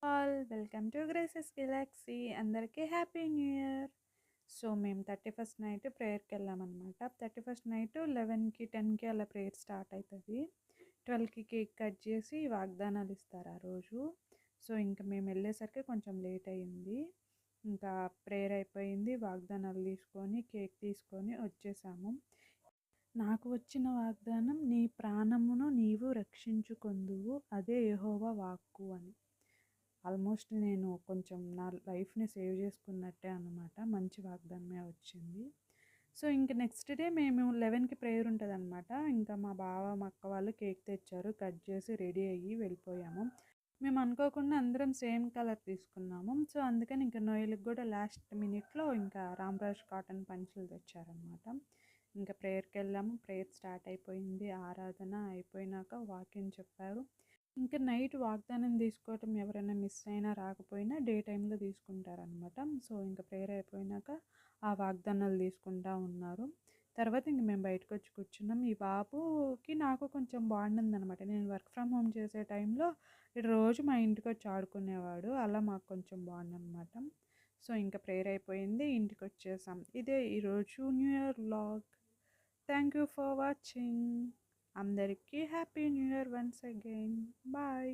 All welcome to graces Galaxy. అందరికీ happy new year. So మేము 31st night ప్రేయర్కి వెళ్ళామన్నమాట. 31st night 11కి 10కి అలా ప్రేయర్ స్టార్ట్ అవుతుంది. 12కి కేక్ కట్ చేసి వాగ్దానాలు ఇస్తారు ఆ రోజు. సో ఇంకా మేము వెళ్ళేసరికి కొంచెం లేట్ అయ్యింది. ఇంకా ప్రేయర్ అయిపోయింది, వాగ్దానాలు తీసుకొని కేక్ తీసుకొని వచ్చేసాము. నాకు వచ్చిన వాగ్దానం, నీ ప్రాణమును నీవు రక్షించుకొందువు, అదే యెహోవా వాక్కు అని. ఆల్మోస్ట్ నేను కొంచెం నా లైఫ్ని సేవ్ చేసుకున్నట్టే అనమాట. మంచి వాగ్దానమే వచ్చింది. సో ఇంక నెక్స్ట్ డే మేము 11కి ప్రేయర్ ఉంటుంది అనమాట. ఇంకా మా బావ మా అక్క వాళ్ళు కేక్ తెచ్చారు, కట్ చేసి రెడీ అయ్యి వెళ్ళిపోయాము. మేము అనుకోకుండా అందరం సేమ్ కలర్ తీసుకున్నాము. సో అందుకని ఇంకా నోయల్కి కూడా లాస్ట్ మినిట్లో ఇంకా రామరాజ్ కాటన్ పంచులు తెచ్చారనమాట. ఇంకా ప్రేయర్కి వెళ్ళాము. ప్రేయర్ స్టార్ట్ అయిపోయింది. ఆరాధన అయిపోయినాక వాక్యం చెప్పారు. ఇంకా నైట్ వాగ్దానం తీసుకోవటం ఎవరైనా మిస్ అయినా రాకపోయినా డే టైంలో తీసుకుంటారనమాట. సో ఇంకా ప్రేయర్ అయిపోయినాక ఆ వాగ్దానాలు తీసుకుంటా ఉన్నారు. తర్వాత ఇంక మేము బయటకు వచ్చి కూర్చున్నాం. ఈ బాబుకి నాకు కొంచెం బాగుండిందనమాట. నేను వర్క్ ఫ్రమ్ హోమ్ చేసే టైంలో రోజు మా ఇంటికి వచ్చి ఆడుకునేవాడు. అలా మాకు కొంచెం బాగుందనమాట. సో ఇంకా ప్రేయర్ అయిపోయింది, ఇంటికి వచ్చేసాం. ఇదే ఈరోజు new year vlog. Thank you for watching. అందరికీ happy new year once again. Bye.